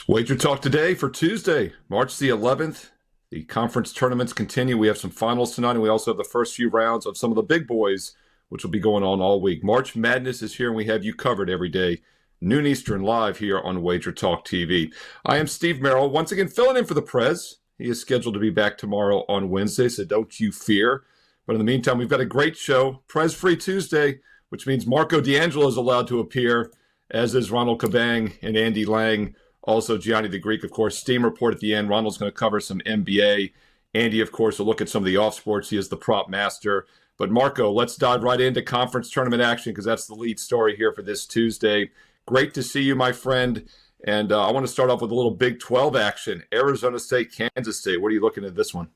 Wager Talk Today for Tuesday, March the 11th. The conference tournaments continue. We have some finals tonight, and we also have the first few rounds of some of the big boys, which will be going on all week. March Madness is here, and we have you covered every day, noon Eastern, live here on Wager Talk TV. I am Steve Merrill, once again filling in for the Prez. He is scheduled to be back tomorrow on Wednesday, so don't you fear. But in the meantime, we've got a great show, Prez Free Tuesday, which means Marco D'Angelo is allowed to appear, as is Ronald Cabang and Andy Lang. Also, Gianni The Greek, of course, Steam Report at the end. Ronald's going to cover some NBA. Andy, of course, will look at some of the off sports. He is the prop master. But Marco, let's dive right into conference tournament action because that's the lead story here for this Tuesday. Great to see you, my friend. And I want to start off with a little Big 12 action. Arizona State, Kansas State. What are you looking at this one?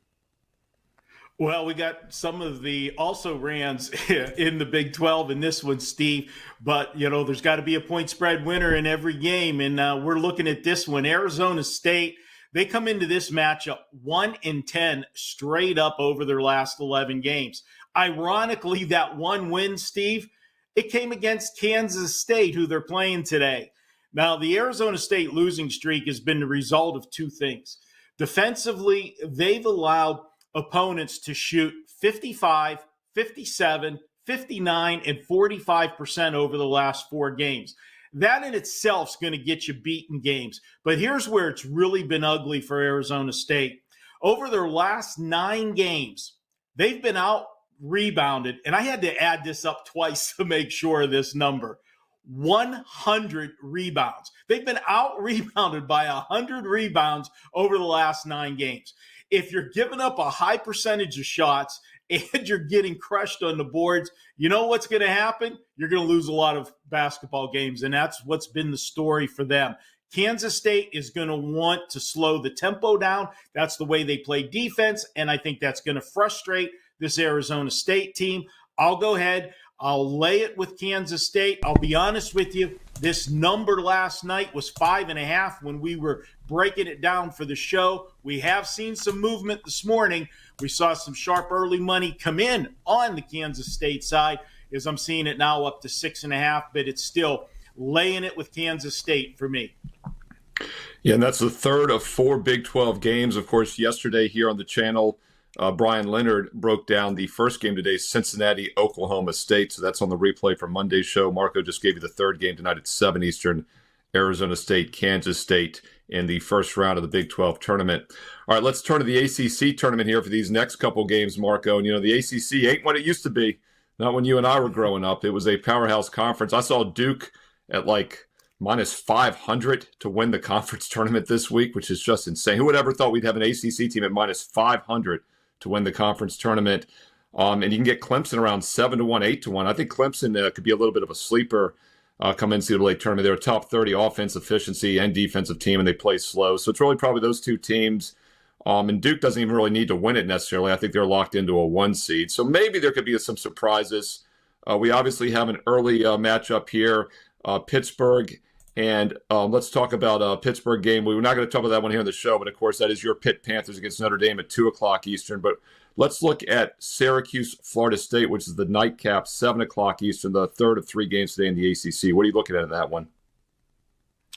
Well, we got some of the also-rans in the Big 12 in this one, Steve. But, there's got to be a point spread winner in every game. And we're looking at this one. Arizona State, they come into this matchup 1-10 straight up over their last 11 games. Ironically, that one win, Steve, it came against Kansas State, who they're playing today. Now, the Arizona State losing streak has been the result of two things. Defensively, they've allowed opponents to shoot 55, 57, 59, and 45% over the last four games. That in itself is going to get you beaten games. But here's where it's really been ugly for Arizona State. Over their last 9 games, they've been out rebounded, and I had to add this up twice to make sure of this number. 100 rebounds. They've been out rebounded by 100 rebounds over the last 9 games. If you're giving up a high percentage of shots and you're getting crushed on the boards, you know what's going to happen? You're going to lose a lot of basketball games, and that's what's been the story for them. Kansas State is going to want to slow the tempo down. That's the way they play defense, and I think that's going to frustrate this Arizona State team. I'll go ahead. I'll lay it with Kansas State. I'll be honest with you. This number last night was 5.5 when we were breaking it down for the show. We have seen some movement this morning. We saw some sharp early money come in on the Kansas State side, as I'm seeing it now up to 6.5, but it's still laying it with Kansas State for me. Yeah, and that's the third of 4 Big 12 games. Of course, yesterday here on the channel, Brian Leonard broke down the first game today, Cincinnati, Oklahoma State. So that's on the replay for Monday's show. Marco just gave you the third game tonight at 7 Eastern, Arizona State, Kansas State in the first round of the Big 12 tournament. All right, let's turn to the ACC tournament here for these next couple games, Marco. And, the ACC ain't what it used to be. Not when you and I were growing up. It was a powerhouse conference. I saw Duke at minus 500 to win the conference tournament this week, which is just insane. Who would ever thought we'd have an ACC team at minus 500 to win the conference tournament? And you can get Clemson around 7-1, 8-1. I think Clemson could be a little bit of a sleeper come NCAA tournament. They're a top 30 offense efficiency and defensive team, and they play slow. So it's really probably those two teams. And Duke doesn't even really need to win it necessarily. I think they're locked into a 1 seed. So maybe there could be some surprises. We obviously have an early matchup here, Pittsburgh. And let's talk about Pittsburgh game. We're not going to talk about that one here on the show, but of course that is your Pitt Panthers against Notre Dame at 2 o'clock Eastern. But let's look at Syracuse, Florida State, which is the nightcap, 7 o'clock Eastern, the third of 3 games today in the ACC. What are you looking at in that one?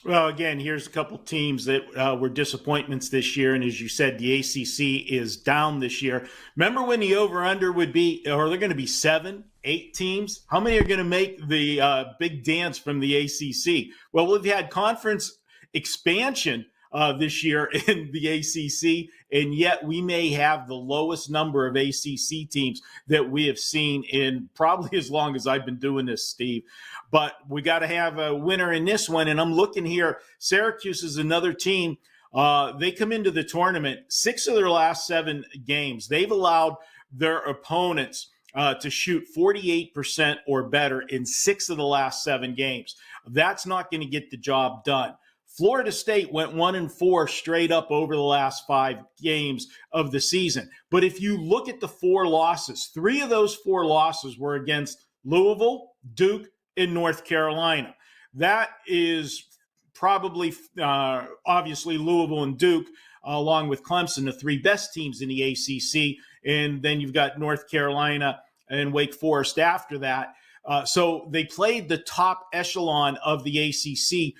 Well, again, here's a couple teams that were disappointments this year. And as you said, the ACC is down this year. Remember when the over-under would be, or they're going to be 7, 8 teams? How many are going to make the big dance from the ACC? Well, we've had conference expansion this year in the ACC, and yet we may have the lowest number of ACC teams that we have seen in probably as long as I've been doing this, Steve. But we got to have a winner in this one, and I'm looking here. Syracuse is another team. They come into the tournament, 6 of their last 7 games. They've allowed their opponents to shoot 48% or better in 6 of the last 7 games. That's not going to get the job done. Florida State went 1-4 straight up over the last 5 games of the season. But if you look at the 4 losses, 3 of those 4 losses were against Louisville, Duke, and North Carolina. That is probably, obviously, Louisville and Duke, along with Clemson, the 3 best teams in the ACC. And then you've got North Carolina and Wake Forest after that. So they played the top echelon of the ACC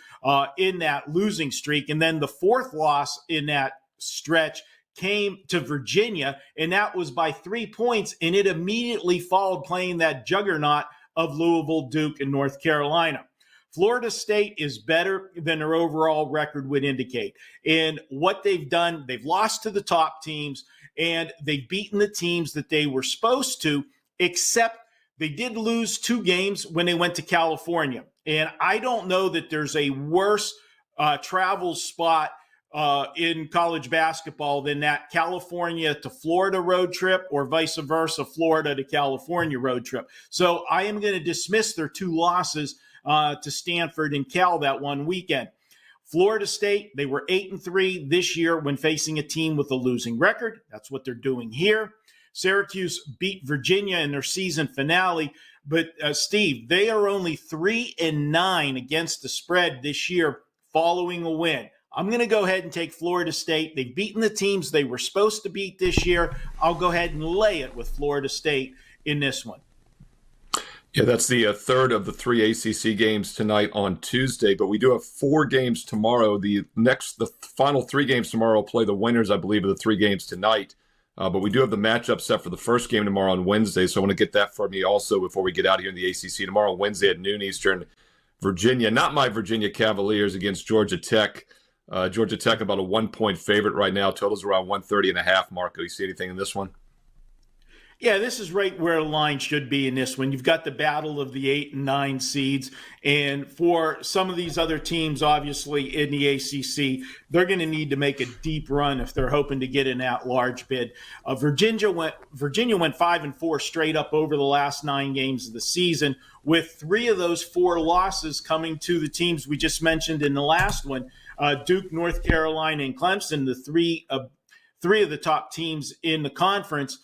in that losing streak. And then the fourth loss in that stretch came to Virginia, and that was by 3 points. And it immediately followed playing that juggernaut of Louisville, Duke, and North Carolina. Florida State is better than their overall record would indicate. And what they've done, they've lost to the top teams, and they've beaten the teams that they were supposed to, except they did lose 2 games when they went to California. And I don't know that there's a worse travel spot in college basketball than that California to Florida road trip, or vice versa, Florida to California road trip. So I am going to dismiss their 2 losses to Stanford and Cal that one weekend. Florida State, they were 8-3 this year when facing a team with a losing record. That's what they're doing here. Syracuse beat Virginia in their season finale, but Steve, they are only 3-9 against the spread this year following a win. I'm going to go ahead and take Florida State. They've beaten the teams they were supposed to beat this year. I'll go ahead and lay it with Florida State in this one. Yeah, that's the third of the 3 ACC games tonight on Tuesday, but we do have 4 games tomorrow. The final 3 games tomorrow will play the winners, I believe, of the 3 games tonight. But we do have the matchup set for the first game tomorrow on Wednesday, so I want to get that from you also before we get out of here in the ACC. Tomorrow, Wednesday at noon Eastern, Virginia, not my Virginia Cavaliers against Georgia Tech. Georgia Tech about a 1-point favorite right now. Total's around 130.5. Marco, you see anything in this one? Yeah, this is right where the line should be in this one. You've got the battle of the 8 and 9 seeds. And for some of these other teams, obviously, in the ACC, they're going to need to make a deep run if they're hoping to get an at-large bid. Virginia went 5-4 straight up over the last 9 games of the season, with 3 of those 4 losses coming to the teams we just mentioned in the last one, Duke, North Carolina, and Clemson, the three of the top teams in the conference.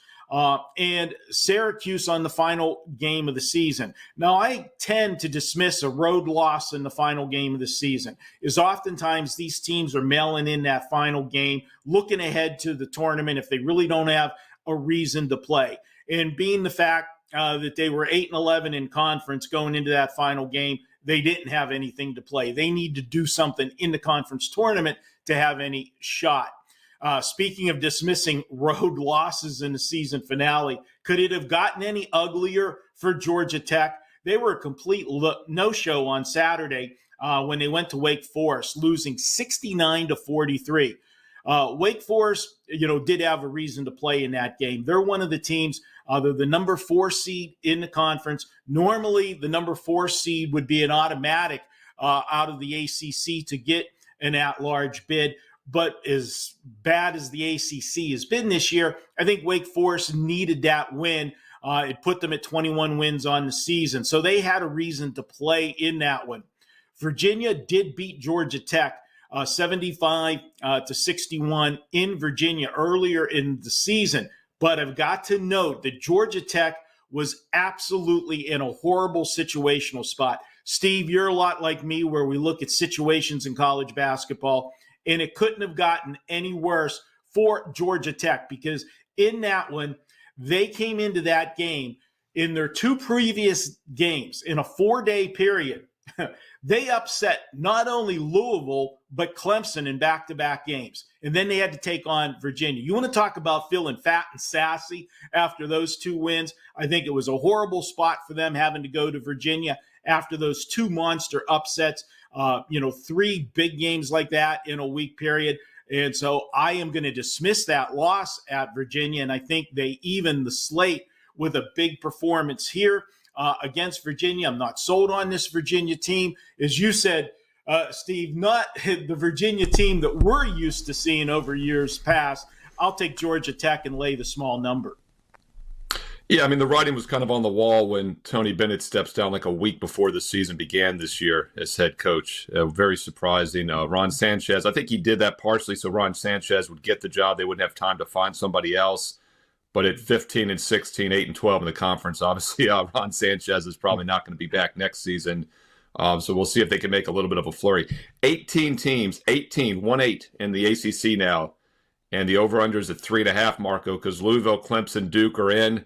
And Syracuse on the final game of the season. Now, I tend to dismiss a road loss in the final game of the season, is oftentimes these teams are mailing in that final game, looking ahead to the tournament if they really don't have a reason to play. And being the fact that they were 8-11 in conference going into that final game, they didn't have anything to play. They need to do something in the conference tournament to have any shot. Speaking of dismissing road losses in the season finale, could it have gotten any uglier for Georgia Tech? They were a complete no-show on Saturday when they went to Wake Forest, losing 69-43. Wake Forest, did have a reason to play in that game. They're one of the teams, they're the number 4 seed in the conference. Normally, the number 4 seed would be an automatic out of the ACC to get an at-large bid. But as bad as the ACC has been this year, I think Wake Forest needed that win. It put them at 21 wins on the season. So they had a reason to play in that one. Virginia did beat Georgia Tech 75-61 in Virginia earlier in the season. But I've got to note that Georgia Tech was absolutely in a horrible situational spot. Steve, you're a lot like me where we look at situations in college basketball, and it couldn't have gotten any worse for Georgia Tech, because in that one, they came into that game in their 2 previous games in a 4-day period. They upset not only Louisville, but Clemson in back-to-back games. And then they had to take on Virginia. You want to talk about feeling fat and sassy after those 2 wins? I think it was a horrible spot for them having to go to Virginia after those 2 monster upsets. 3 big games like that in a week period. And so I am going to dismiss that loss at Virginia. And I think they even the slate with a big performance here against Virginia. I'm not sold on this Virginia team. As you said, Steve, not the Virginia team that we're used to seeing over years past. I'll take Georgia Tech and lay the small number. Yeah, I mean, the writing was kind of on the wall when Tony Bennett steps down like a week before the season began this year as head coach. Very surprising. Ron Sanchez, I think he did that partially so Ron Sanchez would get the job. They wouldn't have time to find somebody else. But at 15-16, 8-12 in the conference, obviously Ron Sanchez is probably not going to be back next season. So we'll see if they can make a little bit of a flurry. 18 teams, 1-8 in the ACC now. And the over-under is at 3.5, Marco, because Louisville, Clemson, Duke are in.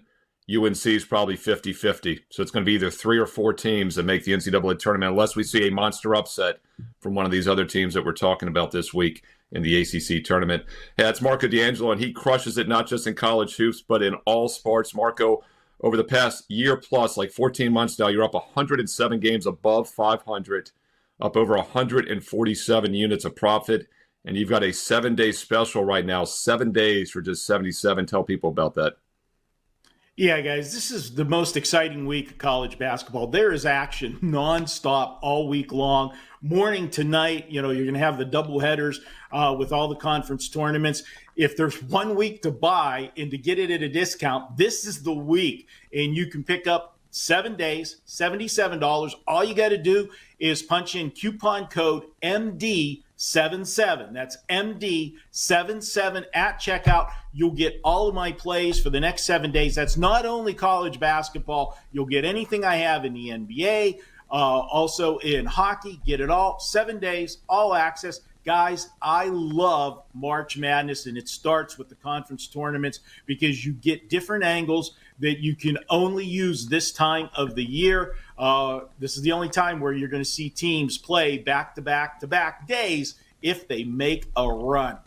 UNC is probably 50-50. So it's going to be either 3 or 4 teams that make the NCAA tournament, unless we see a monster upset from one of these other teams that we're talking about this week in the ACC tournament. Yeah, it's Marco D'Angelo, and he crushes it not just in college hoops, but in all sports. Marco, over the past year plus, like 14 months now, you're up 107 games above 500, up over 147 units of profit, and you've got a 7-day special right now, 7 days for just 77. Tell people about that. Yeah, guys, this is the most exciting week of college basketball. There is action nonstop all week long, morning to night. You're going to have the double headers with all the conference tournaments. If there's 1 week to buy and to get it at a discount, this is the week. And you can pick up 7 days, $77. All you got to do is punch in coupon code MD77. That's MD77 at checkout. You'll get all of my plays for the next 7 days. That's not only college basketball. You'll get anything I have in the NBA, also in hockey. Get it all. 7 days, all access. Guys, I love March Madness, and it starts with the conference tournaments because you get different angles that you can only use this time of the year. This is the only time where you're going to see teams play back-to-back-to-back days if they make a run.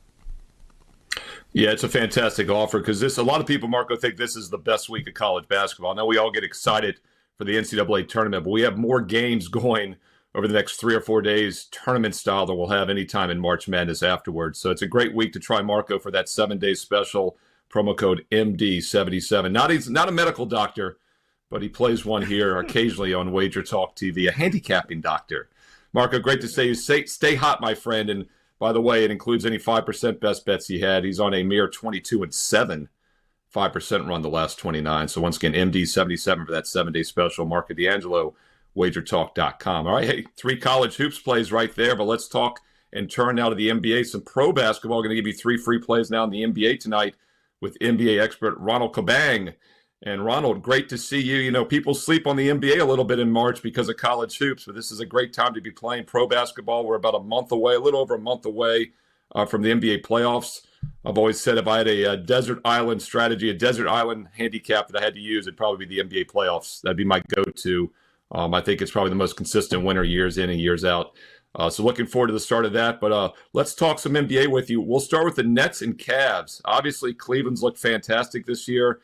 Yeah, it's a fantastic offer because a lot of people, Marco, think this is the best week of college basketball. Now, we all get excited for the NCAA tournament, but we have more games going over the next 3 or 4 days, tournament style, than we'll have any time in March Madness afterwards. So it's a great week to try Marco for that 7-day special. Promo code MD77. He's not a medical doctor, but he plays one here occasionally on WagerTalk TV, a handicapping doctor. Marco, great to see you. Stay hot, my friend. And by the way, it includes any 5% best bets he had. He's on a mere 22-7, 5% run the last 29. So once again, MD77 for that 7-day special. Marco D'Angelo, WagerTalk.com. All right, hey, 3 college hoops plays right there, but let's talk and turn now to the NBA. Some pro basketball. Going to give you 3 free plays now in the NBA tonight with NBA expert Ronald Cabang. And Ronald, great to see you. People sleep on the NBA a little bit in March because of college hoops, but this is a great time to be playing pro basketball. We're about a month away, a little over a month away from the NBA playoffs. I've always said if I had a desert island strategy, a desert island handicap that I had to use, it'd probably be the NBA playoffs. That'd be my go-to. I think it's probably the most consistent winner years in and years out. So looking forward to the start of that. But let's talk some NBA with you. We'll start with the Nets and Cavs. Obviously, Cleveland's looked fantastic this year.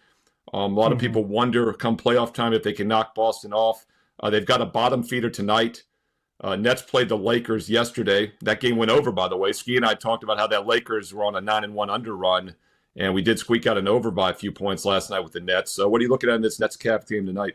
A lot of people wonder come playoff time if they can knock Boston off. They've got a bottom feeder tonight. Nets played the Lakers yesterday. That game went over, by the way. Ski and I talked about how that Lakers were on a 9-1 under run, and we did squeak out an over by a few points last night with the Nets. So what are you looking at in this Nets-Cavs team tonight?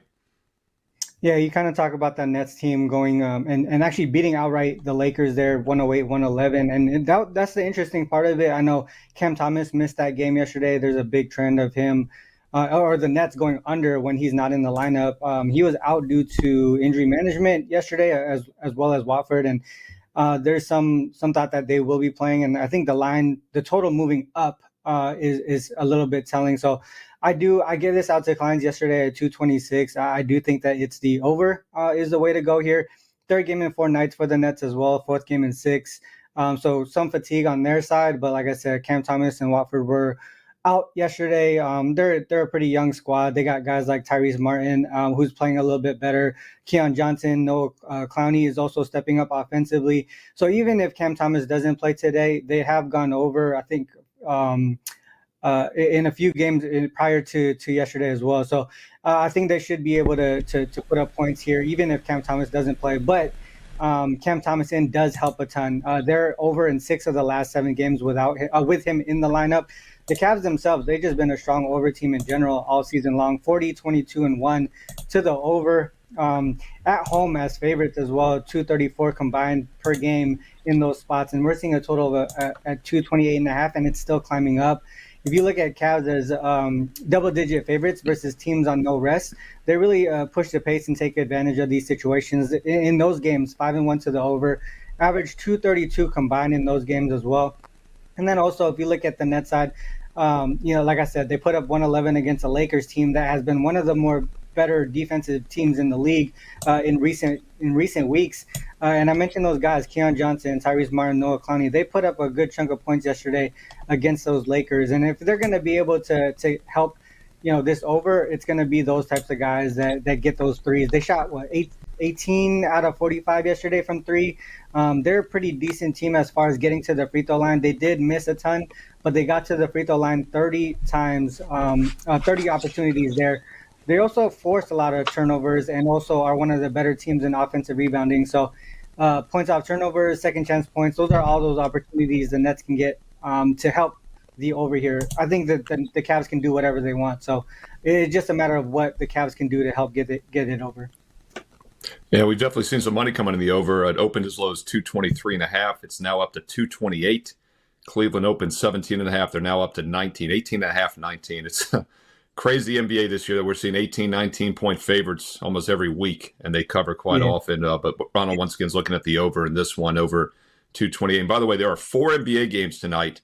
Yeah, you kind of talk about that Nets team going and actually beating outright the Lakers there, 108-111. And that's the interesting part of it. I know Cam Thomas missed that game yesterday. There's a big trend of him or the Nets going under when he's not in the lineup. He was out due to injury management yesterday as well as Watford. And there's some thought that they will be playing. And I think the total moving up is a little bit telling. So I give this out to clients yesterday at 226. I do think that it's the over is the way to go here. 3rd game in 4 nights for the Nets as well. 4th game in 6. So some fatigue on their side. But like I said, Cam Thomas and Watford were out yesterday. They're a pretty young squad. They got guys like Tyrese Martin, who's playing a little bit better. Keon Johnson, Noah Clowney is also stepping up offensively. So even if Cam Thomas doesn't play today, they have gone over, I think, in a few games prior to yesterday as well. So I think they should be able to put up points here, even if Cam Thomas doesn't play. But Cam Thomas does help a ton. They're over in 6 of the last 7 games with him in the lineup. The Cavs themselves, they've just been a strong over team in general all season long. 40, 22-1 to the over. At home as favorites as well, 234 combined per game in those spots. And we're seeing a total of at 228.5, and it's still climbing up. If you look at Cavs as double-digit favorites versus teams on no rest, they really push the pace and take advantage of these situations. In those games, 5-1 to the over, average 232 combined in those games as well. And then also, if you look at the net side, like I said, they put up 111 against a Lakers team that has been one of the more better defensive teams in the league in recent weeks. And I mentioned those guys, Keon Johnson, Tyrese Martin, Noah Clowney. They put up a good chunk of points yesterday against those Lakers. And if they're going to be able to help this over, it's going to be those types of guys that get those threes. They shot 18 out of 45 yesterday from three. They're a pretty decent team as far as getting to the free throw line. They did miss a ton, but they got to the free throw line 30 times, 30 opportunities there. They also forced a lot of turnovers and also are one of the better teams in offensive rebounding. So points off turnovers, second chance points, those are all those opportunities the Nets can get to help the over here. I think that the Cavs can do whatever they want. So it's just a matter of what the Cavs can do to help get it over. Yeah, we've definitely seen some money coming in the over. It opened as low as 223.5. It's now up to 228. Cleveland opened 17.5. They're now up to 19, 18.5, 19. It's crazy NBA this year that we're seeing 18, 19-point favorites almost every week, and they cover quite often. But Ronald once again is looking at the over in this one, over 228. And by the way, there are 4 NBA games tonight.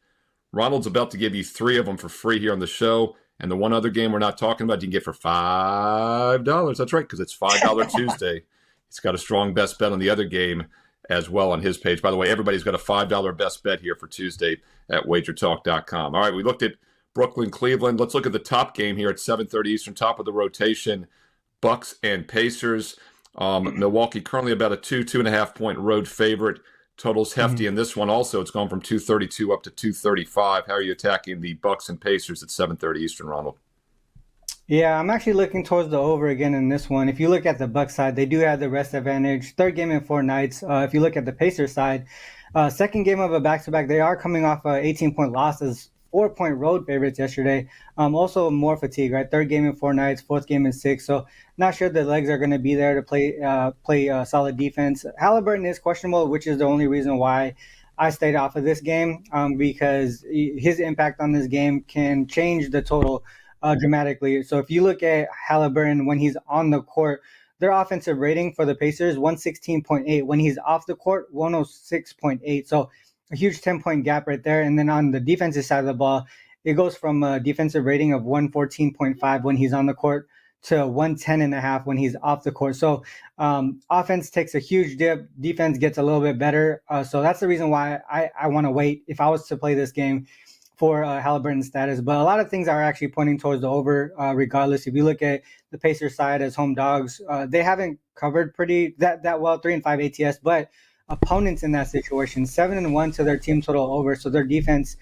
Ronald's about to give you 3 of them for free here on the show. And the one other game we're not talking about, you can get for $5. That's right, because it's $5 Tuesday. He's got a strong best bet on the other game as well on his page. By the way, everybody's got a $5 best bet here for Tuesday at WagerTalk.com. All right, we looked at Brooklyn, Cleveland. Let's look at the top game here at 7:30 Eastern, top of the rotation, Bucks and Pacers. Milwaukee currently about a 2.5 point road favorite. Total's hefty in this one also. It's gone from 232 up to 235. How are you attacking the Bucks and Pacers at 7:30 Eastern, Ronald? Yeah, I'm actually looking towards the over again in this one. If you look at the Bucks side, they do have the rest advantage. Third game in 4 nights. If you look at the Pacers side, second game of a back-to-back, they are coming off 18-point losses, 4-point road favorites yesterday. Also more fatigue, right? Third game in 4 nights, fourth game in 6. So not sure the legs are going to be there to play solid defense. Halliburton is questionable, which is the only reason why I stayed off of this game, because his impact on this game can change the total dramatically. So if you look at Halliburton when he's on the court, their offensive rating for the Pacers, 116.8. When he's off the court, 106.8. So a huge 10-point gap right there. And then on the defensive side of the ball, it goes from a defensive rating of 114.5 when he's on the court to 110.5 when he's off the court. So offense takes a huge dip. Defense gets a little bit better. So that's the reason why I want to wait if I was to play this game for Halliburton's status. But a lot of things are actually pointing towards the over regardless. If you look at the Pacers side as home dogs, they haven't covered that well, 3-5 ATS, but opponents in that situation, 7-1 to their team total over. So their defense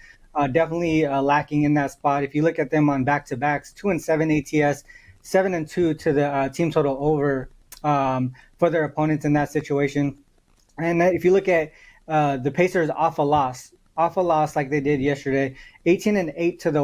definitely lacking in that spot. If you look at them on back-to-backs, 2-7 ATS, 7-2 to the team total over for their opponents in that situation. And if you look at the Pacers off a loss like they did yesterday, 18-8 to the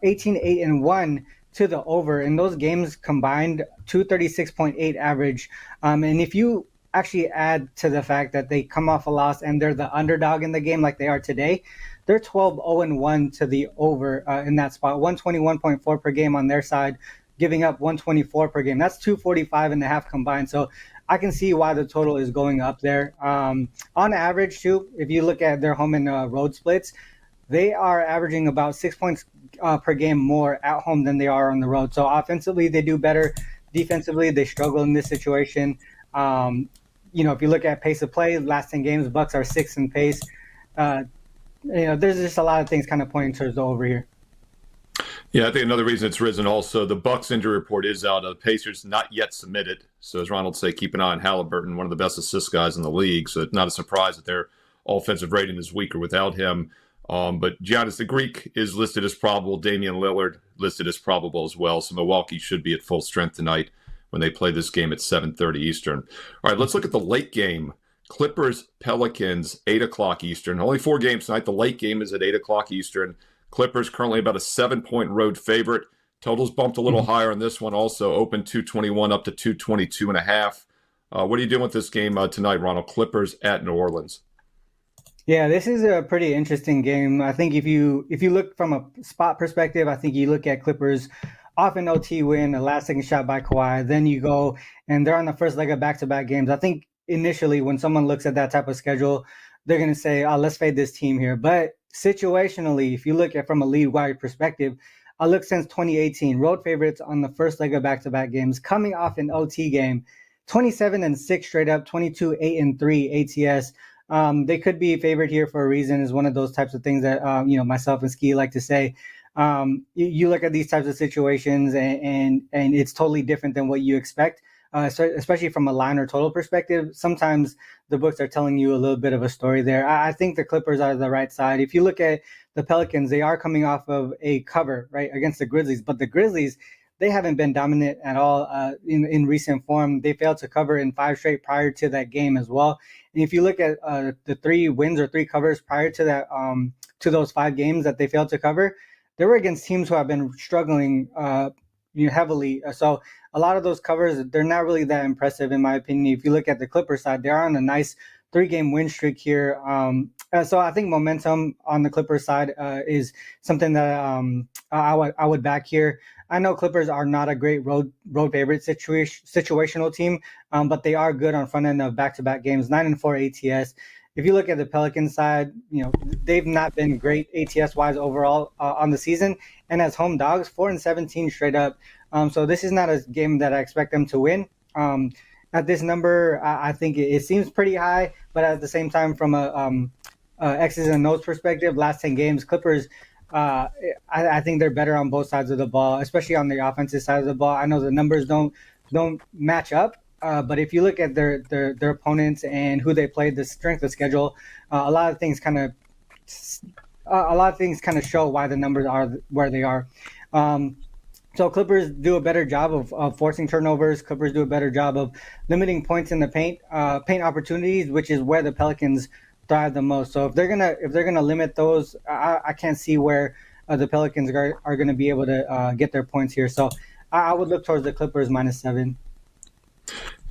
18-8-1 to the over. In those games combined, 236.8 average. And if you actually add to the fact that they come off a loss and they're the underdog in the game like they are today, they're 12-0-1 to the over in that spot, 121.4 per game on their side, giving up 124 per game. That's 245.5 combined. So I can see why the total is going up there. On average, too, if you look at their home and road splits, they are averaging about 6 points per game more at home than they are on the road. So offensively, they do better. Defensively, they struggle in this situation. If you look at pace of play, last 10 games, Bucks are 6th in pace. There's just a lot of things kind of pointing towards the over here. Yeah, I think another reason it's risen also, the Bucks injury report is out. The Pacers not yet submitted. So as Ronald say, keep an eye on Halliburton, one of the best assist guys in the league. So it's not a surprise that their offensive rating is weaker without him. But Gianni The Greek is listed as probable. Damian Lillard listed as probable as well. So Milwaukee should be at full strength tonight when they play this game at 7:30 Eastern. All right, let's look at the late game. Clippers, Pelicans, 8 o'clock Eastern. Only 4 games tonight. The late game is at 8 o'clock Eastern. Clippers currently about a 7-point road favorite. Totals bumped a little higher on this one also. Open 221 up to 222.5. What are you doing with this game tonight, Ronald? Clippers at New Orleans. Yeah, this is a pretty interesting game. I think if you look from a spot perspective, I think you look at Clippers off an OT win, a last-second shot by Kawhi. Then you go, and they're on the first leg of back-to-back games. I think initially when someone looks at that type of schedule, they're going to say, let's fade this team here. But situationally, if you look at from a league-wide perspective, I look since 2018, road favorites on the first leg of back-to-back games, coming off an OT game, 27-6 straight up, 22-8-3 ATS. They could be favored here for a reason, is one of those types of things that myself and Ski like to say. You look at these types of situations, and it's totally different than what you expect. So especially from a line or total perspective, sometimes the books are telling you a little bit of a story there. I think the Clippers are the right side. If you look at the Pelicans, they are coming off of a cover, right, against the Grizzlies, but the Grizzlies, they haven't been dominant at all in recent form. They failed to cover in 5 straight prior to that game as well. And if you look at the 3 wins or 3 covers prior to that, to those 5 games that they failed to cover, they were against teams who have been struggling heavily. So a lot of those covers, they're not really that impressive in my opinion. If you look at the Clippers side, they're on a nice 3-game win streak here. So I think momentum on the Clippers side is something that I would back here. I know Clippers are not a great road favorite situational team, but they are good on front end of back-to-back games, 9-4 ATS. If you look at the Pelicans side, they've not been great ATS wise overall on the season, and as home dogs, 4-17 straight up. So this is not a game that I expect them to win. At this number, I think it seems pretty high, but at the same time, from a X's and O's perspective, last 10 games, Clippers, I think they're better on both sides of the ball, especially on the offensive side of the ball. I know the numbers don't match up, but if you look at their opponents and who they played, the strength of schedule, a lot of things kind of show why the numbers are where they are. So Clippers do a better job of forcing turnovers. Clippers do a better job of limiting points in the paint opportunities, which is where the Pelicans thrive the most. So if they're gonna limit those, I can't see where the Pelicans are gonna be able to get their points here. So I would look towards the Clippers -7.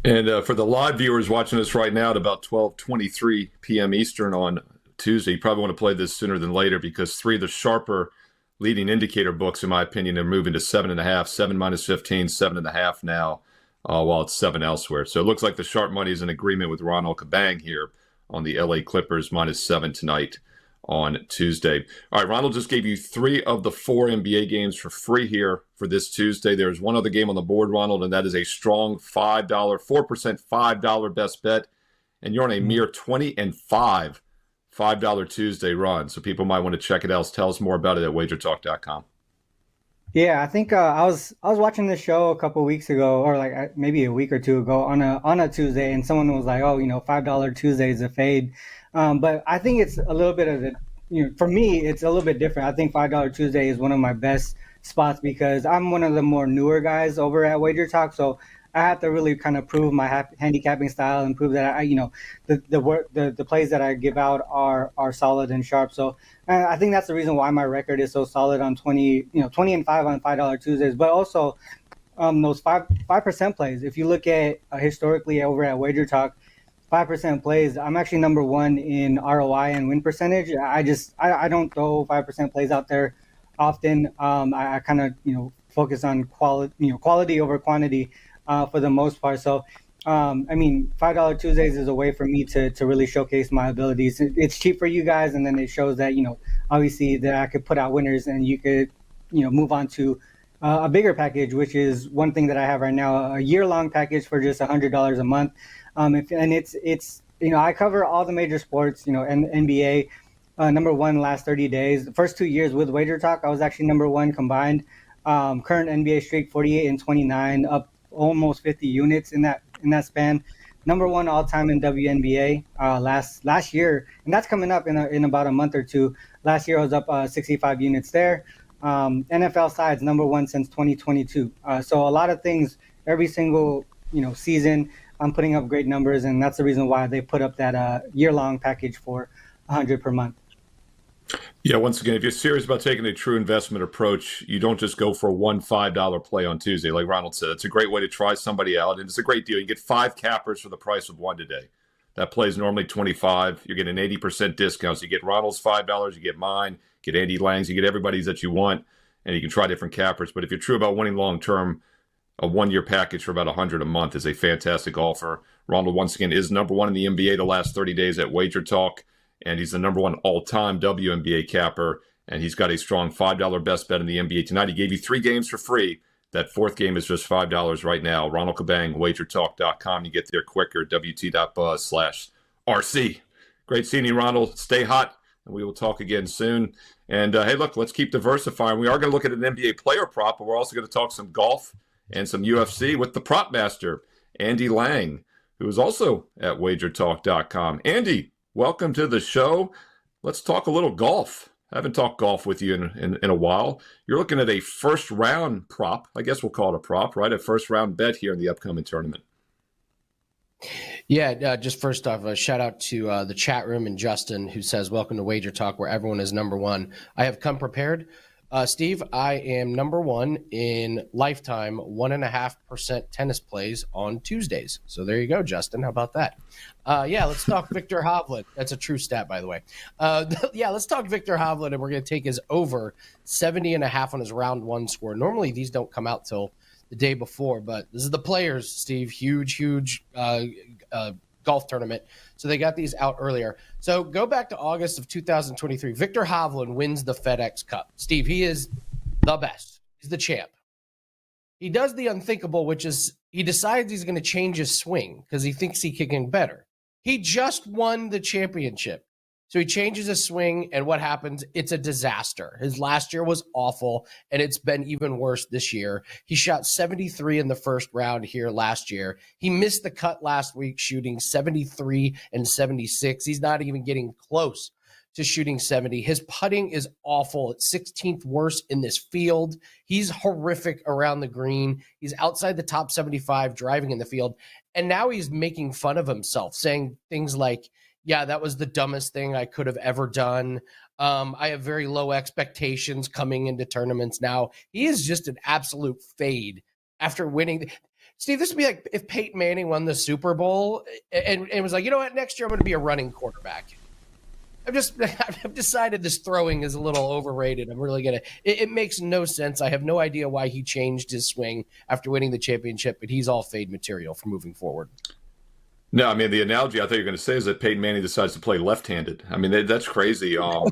And for the live viewers watching us right now at about 12:23 p.m. Eastern on Tuesday, you probably want to play this sooner than later because 3 of the sharper leading indicator books, in my opinion, are moving to 7.5, 7 -15, 7.5 now, while it's 7 elsewhere. So it looks like the sharp money is in agreement with Ronald Cabang here on the LA Clippers -7 tonight on Tuesday. All right, Ronald just gave you 3 of the 4 NBA games for free here for this Tuesday. There's one other game on the board, Ronald, and that is a strong $4% $5 best bet. And you're on a mere 20-5 $5 Tuesday run. So people might want to check it out. Tell us more about it at WagerTalk.com. Yeah, I think I was watching this show a couple weeks ago, or like maybe a week or two ago on a Tuesday, and someone was like, "Oh, $5 Tuesday is a fade," but I think it's a little bit of the, for me, it's a little bit different. I think $5 Tuesday is one of my best spots because I'm one of the more newer guys over at WagerTalk, so I have to really kind of prove my handicapping style and prove that the plays that I give out are solid and sharp. So I think that's the reason why my record is so solid on 20-5 on $5 Tuesdays, but also those 5% plays. If you look at historically over at WagerTalk, 5% plays, I'm actually number 1 in ROI and win percentage. I don't throw 5% plays out there often. I kind of focus on quality over quantity. For the most part. So, $5 Tuesdays is a way for me to really showcase my abilities. It's cheap for you guys, and then it shows that, obviously that I could put out winners and you could, move on to a bigger package, which is one thing that I have right now, a year-long package for just $100 a month. And it's I cover all the major sports, and NBA, number 1 last 30 days. The first 2 years with WagerTalk, I was actually number 1 combined. Current NBA streak, 48-29, up almost 50 units in that span. Number 1 all time in WNBA last year, and that's coming up in about a month or two. Last year I was up 65 units there. NFL sides, number 1 since 2022. So a lot of things every single season. I'm putting up great numbers, and that's the reason why they put up that year-long package for $100 per month. Yeah, once again, if you're serious about taking a true investment approach, you don't just go for one $5 play on Tuesday. Like Ronald said, it's a great way to try somebody out, and it's a great deal. You get 5 cappers for the price of 1 today. That play is normally $25. You're getting 80% discounts. You get Ronald's $5, you get mine, get Andy Lang's, you get everybody's that you want, and you can try different cappers. But if you're true about winning long-term, a 1-year package for about $100 a month is a fantastic offer. Ronald, once again, is number 1 in the NBA the last 30 days at WagerTalk. And he's the number 1 all-time WNBA capper, and he's got a strong $5 best bet in the NBA tonight. He gave you 3 games for free. That 4th game is just $5 right now. Ronald Cabang, WagerTalk.com. You get there quicker, WT.buzz/RC. Great seeing you, Ronald. Stay hot, and we will talk again soon. And hey, look, let's keep diversifying. We are going to look at an NBA player prop, but we're also going to talk some golf and some UFC with the prop master, Andy Lang, who is also at WagerTalk.com. Andy, welcome to the show. Let's talk a little golf. I haven't talked golf with you in a while. You're looking at a first-round prop. I guess we'll call it a prop, right? A first-round bet here in the upcoming tournament. Yeah, just first off, a shout out to the chat room and Justin, who says, welcome to Wager Talk, where everyone is number one. I have come prepared. Steve, I am number one in lifetime 1.5% tennis plays on Tuesdays. So there you go, Justin. How about that? Let's talk Victor Hovland. That's a true stat, by the way. Let's talk Victor Hovland, and we're going to take his over 70.5 on his round one score. Normally, these don't come out till the day before, but this is the Players, Steve. Huge golf tournament. So they got these out earlier. So go back to August of 2023. Victor Hovland wins the FedEx Cup. Steve, he is the best. He's the champ. He does the unthinkable, which is he decides he's going to change his swing because he thinks he can get better. He just won the championship. So he changes his swing, and what happens? It's a disaster. His last year was awful, and it's been even worse this year. He shot 73 in the first round here last year. He missed the cut last week, shooting 73 and 76. He's not even getting close to shooting 70. His putting is awful. It's 16th worst in this field. He's horrific around the green. He's outside the top 75 driving in the field, and now he's making fun of himself, saying things like, yeah, that was the dumbest thing I could have ever done. I have very low expectations coming into tournaments now. He is just an absolute fade after winning. Steve, this would be like if Peyton Manning won the Super Bowl and was like, you know what, next year I'm going to be a running quarterback. I've decided this throwing is a little overrated. I'm really going to – it makes no sense. I have no idea why he changed his swing after winning the championship, but he's all fade material for moving forward. No, I mean, the analogy I thought you were going to say is that Peyton Manning decides to play left-handed. I mean, that's crazy. I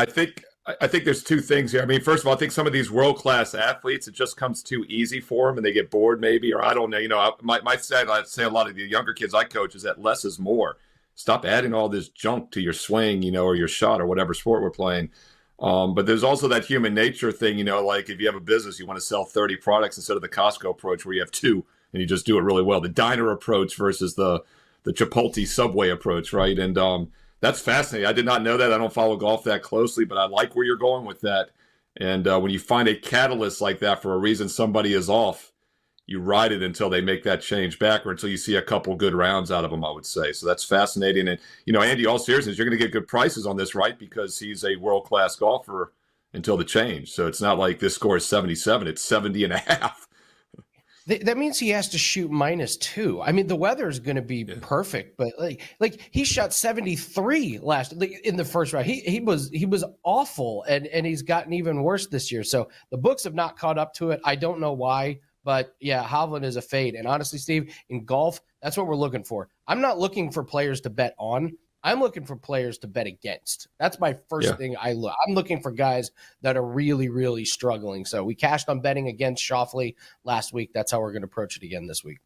think there's two things here. I mean, first of all, I think some of these world-class athletes, it just comes too easy for them and they get bored maybe, or I don't know. I'd say a lot of the younger kids I coach is that less is more. Stop adding all this junk to your swing, or your shot or whatever sport we're playing. But there's also that human nature thing, like if you have a business, you want to sell 30 products instead of the Costco approach where you have two. And you just do it really well. The diner approach versus the Chipotle Subway approach, right? And that's fascinating. I did not know that. I don't follow golf that closely, but I like where you're going with that. And when you find a catalyst like that for a reason somebody is off, you ride it until they make that change back or until you see a couple good rounds out of them, I would say. So that's fascinating. And, Andy, all seriousness, you're going to get good prices on this, right? Because he's a world-class golfer until the change. So it's not like this score is 77. It's 70.5. That means he has to shoot -2. I mean, the weather is going to be perfect, but like he shot 73 in the first round. He was awful, and he's gotten even worse this year. So the books have not caught up to it. I don't know why, but yeah, Hovland is a fade. And honestly, Steve, in golf, that's what we're looking for. I'm not looking for players to bet on. I'm looking for players to bet against. That's my first thing I look. I'm looking for guys that are really, really struggling. So we cashed on betting against Schauffele last week. That's how we're going to approach it again this week.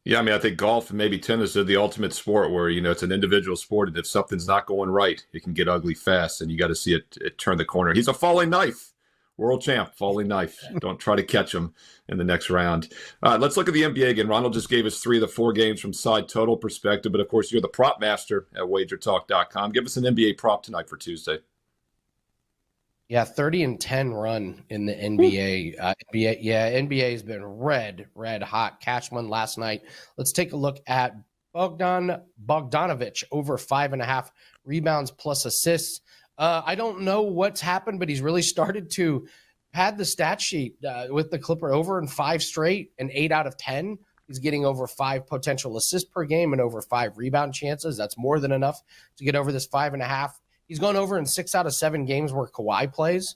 Yeah, I mean, I think golf and maybe tennis are the ultimate sport where, it's an individual sport. And if something's not going right, it can get ugly fast. And you got to see it turn the corner. He's a falling knife. World champ, falling knife. Don't try to catch him in the next round. Let's look at the NBA again. Ronald just gave us 3 of the 4 games from side total perspective. But, of course, you're the prop master at WagerTalk.com. Give us an NBA prop tonight for Tuesday. Yeah, 30-10 run in the NBA. NBA has been red hot. Cash one last night. Let's take a look at Bogdanovic over 5.5 rebounds plus assists. I don't know what's happened, but he's really started to pad the stat sheet with the Clipper over in 5 straight and 8 out of 10. He's getting over 5 potential assists per game and over 5 rebound chances. That's more than enough to get over this 5.5. He's gone over in 6 out of 7 games where Kawhi plays,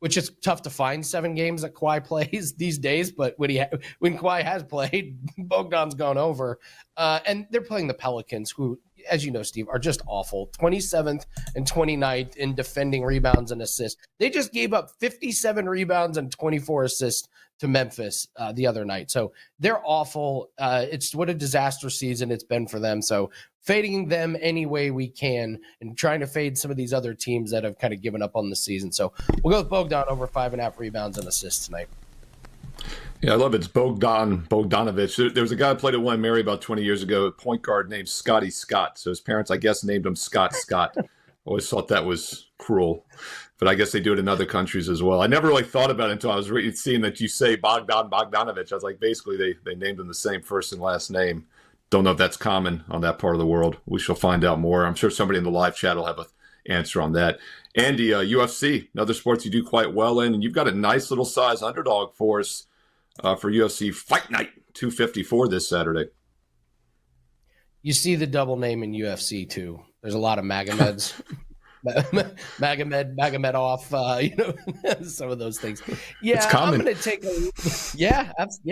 which is tough to find 7 games that Kawhi plays these days. But when Kawhi has played, Bogdan's gone over. And they're playing the Pelicans, who as you know, Steve, are just awful. 27th and 29th in defending rebounds and assists. They just gave up 57 rebounds and 24 assists to Memphis the other night. So they're awful. It's what a disaster season it's been for them. So fading them any way we can and trying to fade some of these other teams that have kind of given up on the season. So we'll go with Bogdan over 5.5 rebounds and assists tonight. Yeah, I love it. It's Bogdanovich. There was a guy who played at William Mary about 20 years ago, a point guard named Scotty Scott. So his parents, I guess, named him Scott. Always thought that was cruel, but I guess they do it in other countries as well. I never really thought about it until I was seeing that you say Bogdanovich. I was like, basically, they named him the same first and last name. Don't know if that's common on that part of the world. We shall find out more. I'm sure somebody in the live chat will have an answer on that. Andy, UFC, another sports you do quite well in, and you've got a nice little size underdog for us for UFC Fight Night 254 this Saturday. You see the double name in UFC too. There's a lot of Magomeds. Magomed off, some of those things. Yeah, it's common. I'm going to take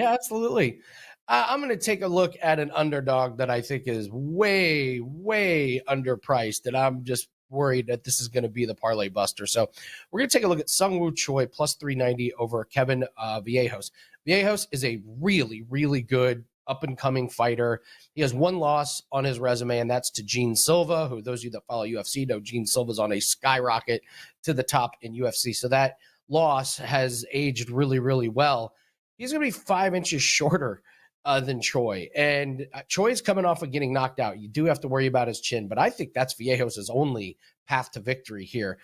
absolutely. I'm going to take a look at an underdog that I think is way, way underpriced, and I'm just worried that this is going to be the parlay buster. So we're going to take a look at Sungwoo Choi plus 390 over Kevin Vallejos. Vallejos is a really, really good up-and-coming fighter. He has one loss on his resume, and that's to Gene Silva, who those of you that follow UFC know Gene Silva's on a skyrocket to the top in UFC. So that loss has aged really, really well. He's going to be 5 inches shorter than Choi. And Choi's coming off of getting knocked out. You do have to worry about his chin, but I think that's Vallejos' only path to victory here.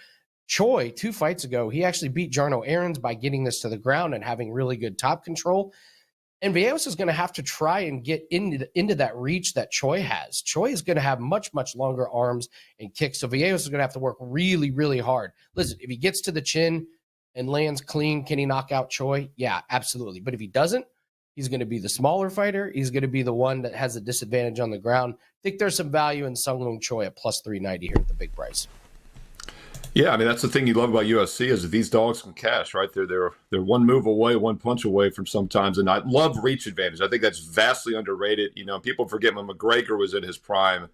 Choi, 2 fights ago, he actually beat Jarno Aarons by getting this to the ground and having really good top control. And Vallejos is going to have to try and get into that reach that Choi has. Choi is going to have much, much longer arms and kicks. So Vallejos is going to have to work really, really hard. Listen, if he gets to the chin and lands clean, can he knock out Choi? Yeah, absolutely. But if he doesn't, he's going to be the smaller fighter. He's going to be the one that has a disadvantage on the ground. I think there's some value in Sungwoo Choi at plus 390 here at the big price. Yeah, I mean, that's the thing you love about UFC is that these dogs can cash, right? They're one move away, one punch away from sometimes. And I love reach advantage. I think that's vastly underrated. You know, people forget when McGregor was in his prime,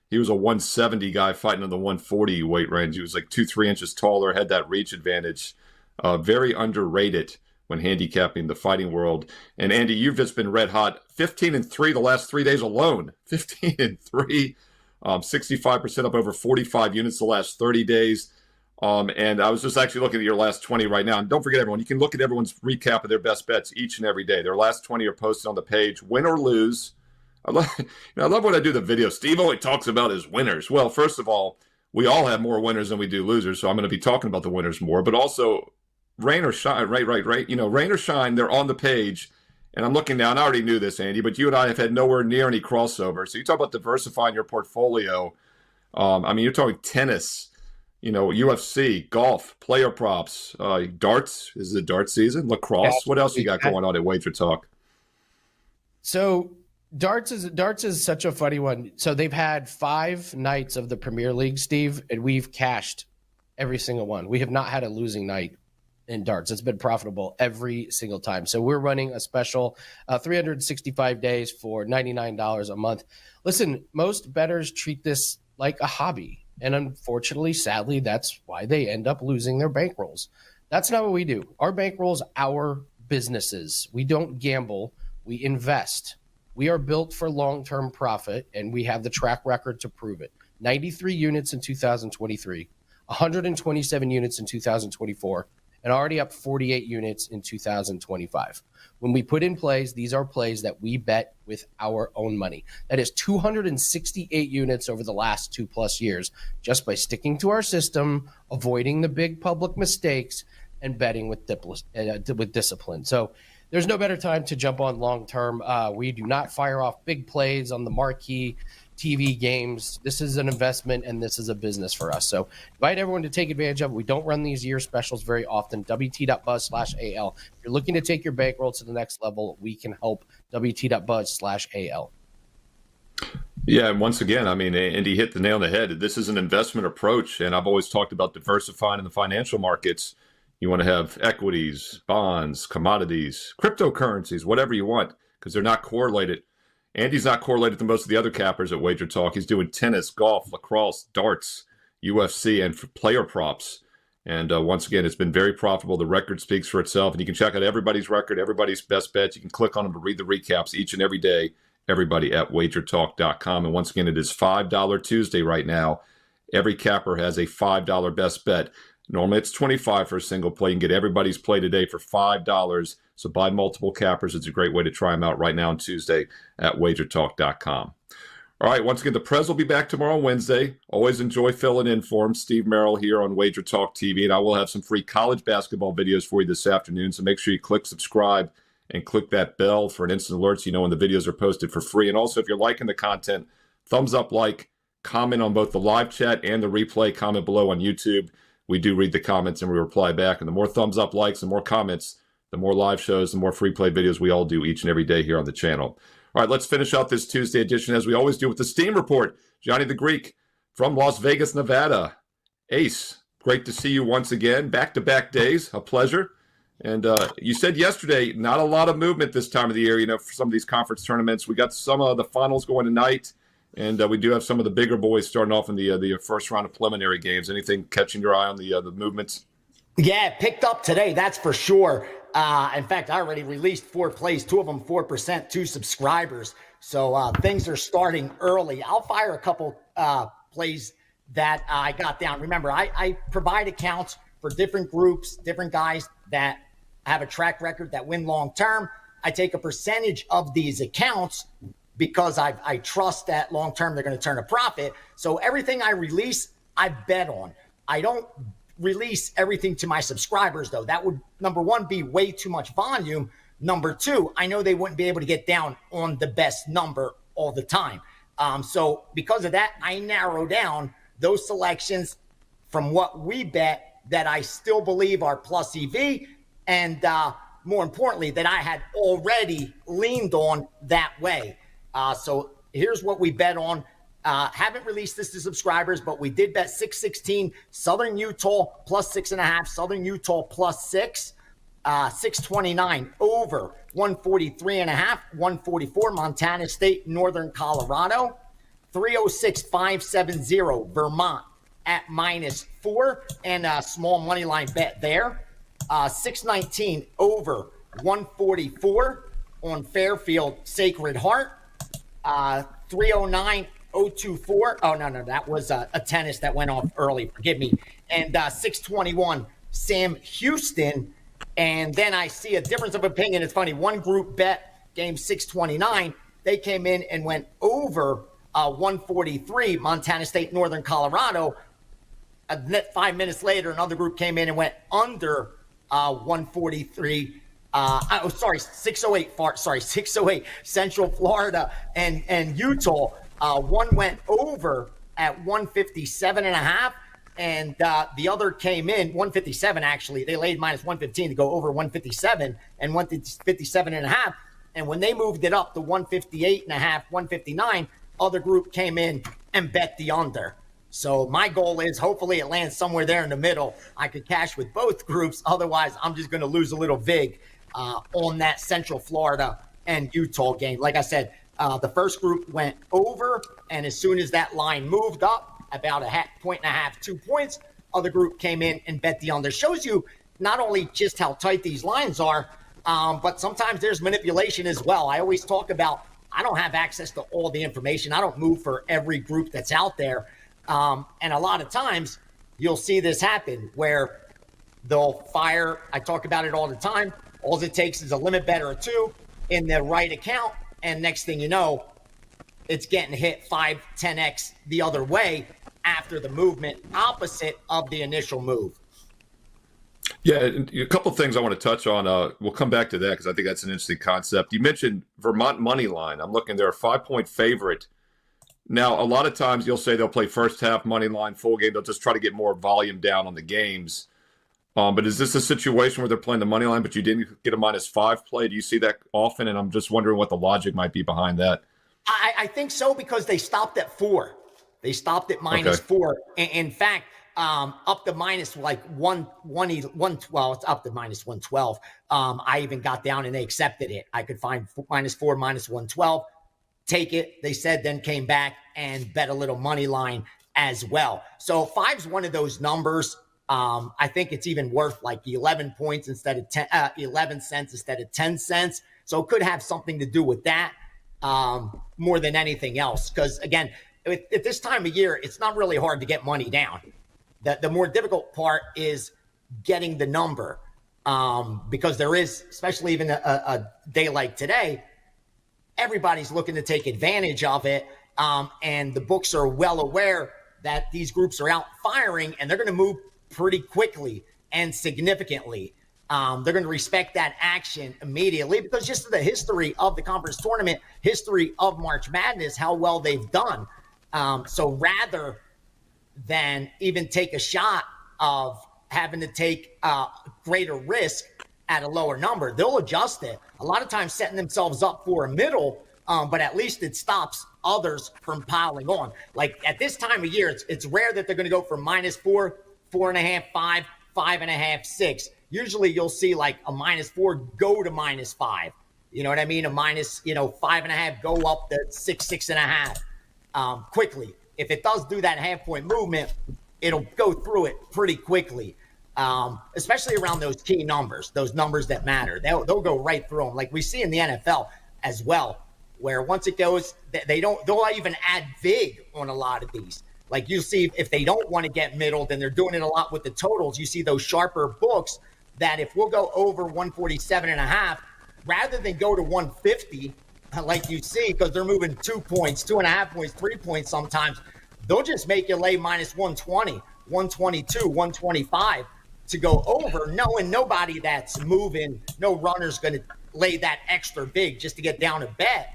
he was a 170 guy fighting in the 140 weight range. He was like 2-3 inches taller, had that reach advantage. Very underrated when handicapping the fighting world. And Andy, you've just been red hot. 15-3 the last 3 days alone. 15-3, 65% up over 45 units the last 30 days. And I was just actually looking at your last 20 right now. And don't forget, everyone, you can look at everyone's recap of their best bets each and every day. Their last 20 are posted on the page, win or lose. I love when I do the video. Steve only talks about his winners. Well, first of all, we all have more winners than we do losers, so I'm going to be talking about the winners more. But also, rain or shine, right. You know, rain or shine, they're on the page. And I'm looking now, and I already knew this, Andy, but you and I have had nowhere near any crossover. So you talk about diversifying your portfolio. I mean, you're talking tennis, you know, UFC, golf, player props, darts. Is it darts season? Lacrosse. What else you got going on at WagerTalk? So darts is such a funny one. So they've had 5 nights of the Premier League, Steve, and we've cashed every single one. We have not had a losing night in darts. It's been profitable every single time. So we're running a special 365 days for $99 a month. Listen, most bettors treat this like a hobby. And unfortunately, sadly, that's why they end up losing their bankrolls. That's not what we do. Our bankrolls, our businesses. We don't gamble. We invest. We are built for long-term profit, and we have the track record to prove it. 93 units in 2023, 127 units in 2024, and already up 48 units in 2025. When we put in plays, these are plays that we bet with our own money. That is 268 units over the last 2+ years, just by sticking to our system, avoiding the big public mistakes, and betting with discipline. So there's no better time to jump on long-term. We do not fire off big plays on the marquee TV games. This is an investment, and this is a business for us. So invite everyone to take advantage of it. We don't run these year specials very often. WT.buzz/AL. If you're looking to take your bankroll to the next level, we can help. WT.buzz/AL. Yeah, and once again, I mean, Andy hit the nail on the head. This is an investment approach, and I've always talked about diversifying in the financial markets. You want to have equities, bonds, commodities, cryptocurrencies, whatever you want, because they're not correlated. Andy's not correlated to most of the other cappers at Wager Talk. He's doing tennis, golf, lacrosse, darts, UFC, and player props. And once again, it's been very profitable. The record speaks for itself. And you can check out everybody's record, everybody's best bets. You can click on them to read the recaps each and every day, everybody at wagertalk.com. And once again, it is $5 Tuesday right now. Every capper has a $5 best bet. Normally it's $25 for a single play. You can get everybody's play today for $5. So buy multiple cappers. It's a great way to try them out right now on Tuesday at wagertalk.com. All right, once again, the Prez will be back tomorrow, Wednesday. Always enjoy filling in for him. Steve Merrill here on Wager Talk TV. And I will have some free college basketball videos for you this afternoon. So make sure you click subscribe and click that bell for an instant alert so you know when the videos are posted for free. And also, if you're liking the content, thumbs up, like, comment on both the live chat and the replay. Comment below on YouTube. We do read the comments and we reply back. And the more thumbs up, likes, and more comments, the more live shows, the more free play videos we all do each and every day here on the channel. All right, let's finish out this Tuesday edition as we always do with the Steam Report. Gianni The Greek from Las Vegas, Nevada. Ace, great to see you once again. Back-to-back days, a pleasure. And you said yesterday, not a lot of movement this time of the year, for some of these conference tournaments. We got some of the finals going tonight, and we do have some of the bigger boys starting off in the first round of preliminary games. Anything catching your eye on the movements? Yeah, picked up today, that's for sure. In fact, I already released 4 plays, 2 of them 4%, 2 subscribers. So things are starting early. I'll fire a couple plays that I got down. Remember, I provide accounts for different groups, different guys that have a track record that win long term. I take a percentage of these accounts because I trust that long term they're going to turn a profit. So everything I release, I bet on. I don't release everything to my subscribers, though. That would, number one, be way too much volume. Number two, I know they wouldn't be able to get down on the best number all the time. So because of that, I narrow down those selections from what we bet that I still believe are plus EV, and more importantly, that I had already leaned on that way. So here's what we bet on. Haven't released this to subscribers, but we did bet 616 Southern Utah plus 6.5, Southern Utah plus 6, 629 over 143.5, 144 Montana State, Northern Colorado, 306.570 Vermont at -4 and a small money line bet there. 619 over 144 on Fairfield Sacred Heart. 309 024. Oh, no, that was a tennis that went off early. Forgive me. And 621 Sam Houston. And then I see a difference of opinion. It's funny. One group bet game 629. They came in and went over 143 Montana State, Northern Colorado. 5 minutes later, another group came in and went under 143. 608 Central Florida and Utah. One went over at 157.5, and the other came in 157. Actually, they laid -115 to go over 157 and 157.5. And when they moved it up to 158.5, 159, other group came in and bet the under. So my goal is hopefully it lands somewhere there in the middle. I could cash with both groups. Otherwise, I'm just going to lose a little vig on that Central Florida and Utah game. Like I said, the first group went over, and as soon as that line moved up about a point and a half, 2 points, other group came in and bet the under. Shows you not only just how tight these lines are, but sometimes there's manipulation as well. I always talk about I don't have access to all the information. I don't move for every group that's out there. And a lot of times you'll see this happen where they'll fire. I talk about it all the time. All it takes is a limit bet or 2 in the right account. And next thing you know, it's getting hit 5, 10x the other way after the movement opposite of the initial move. Yeah, a couple of things I want to touch on. We'll come back to that because I think that's an interesting concept. You mentioned Vermont money line. I'm looking, they're a 5-point favorite. Now, a lot of times you'll say they'll play first half money line, full game. They'll just try to get more volume down on the games. But is this a situation where they're playing the money line, but you didn't get a -5 play? Do you see that often? And I'm just wondering what the logic might be behind that. I think so because they stopped at 4. They stopped at -4. In fact, up to minus like 112. It's up to -112. I even got down and they accepted it. I could find -4, -112. take it, they said, then came back and bet a little money line as well. So 5's one of those numbers. I think it's even worth like 11 points instead of 11 cents instead of 10 cents. So it could have something to do with that more than anything else. Because again, at this time of year, it's not really hard to get money down. The more difficult part is getting the number, because there is, especially even a day like today, everybody's looking to take advantage of it. And the books are well aware that these groups are out firing, and they're going to move pretty quickly and significantly. They're going to respect that action immediately, because just the history of the conference tournament, history of March Madness, how well they've done. So rather than even take a shot of having to take greater risk at a lower number, they'll adjust it. A lot of times setting themselves up for a middle, but at least it stops others from piling on. Like at this time of year, it's rare that they're going to go from -4, 4.5, 5, 5.5, 6. Usually you'll see like a -4 go to -5. You know what I mean? A minus, 5.5 go up to 6, 6.5 quickly. If it does do that half-point movement, it'll go through it pretty quickly, especially around those key numbers, those numbers that matter. They'll go right through them, like we see in the NFL as well, where once it goes, they'll even add vig on a lot of these. Like you see, if they don't want to get middled, and they're doing it a lot with the totals, you see those sharper books that if we'll go over 147.5, rather than go to 150, like you see, because they're moving 2 points, 2.5 points, 3 points sometimes, they'll just make you lay -120, 122, 125 to go over, knowing nobody that's moving, no runner's going to lay that extra big just to get down a bet.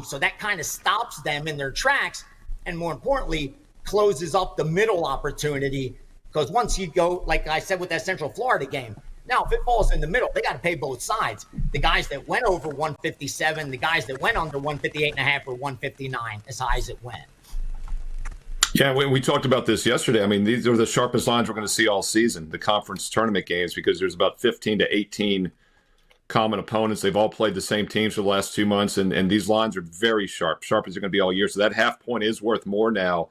So that kind of stops them in their tracks, and more importantly, closes up the middle opportunity, because once you go, like I said with that Central Florida game, now if it falls in the middle, they got to pay both sides. The guys that went over 157, the guys that went under 158.5 or 159, as high as it went. Yeah, we talked about this yesterday. I mean, these are the sharpest lines we're going to see all season, the conference tournament games, because there's about 15 to 18 common opponents. They've all played the same teams for the last 2 months, and these lines are very sharp as they're going to be all year. So that half point is worth more now.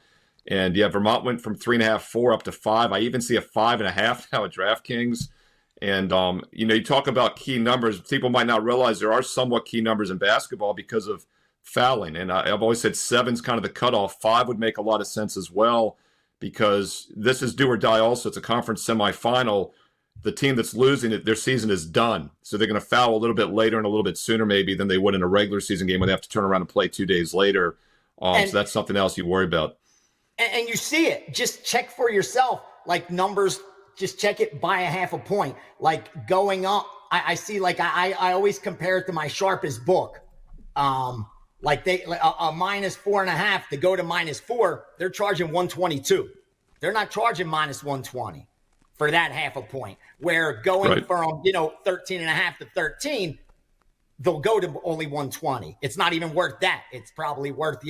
And yeah, Vermont went from 3.5, 4 up to 5. I even see a 5.5 now at DraftKings. And, you talk about key numbers. People might not realize there are somewhat key numbers in basketball because of fouling. And I've always said 7's kind of the cutoff. 5 would make a lot of sense as well, because this is do or die also. It's a conference semifinal. The team that's losing it, their season is done. So they're going to foul a little bit later and a little bit sooner maybe than they would in a regular season game when they have to turn around and play 2 days later. So that's something else you worry about. And you see it. Just check for yourself, like numbers. Just check it by a half a point. Like going up, I see, like I always compare it to my sharpest book. Like a -4.5 to go to -4, they're charging 122. They're not charging -120 for that half a point. Where going from 13.5 to 13, they'll go to only 120. It's not even worth that. It's probably worth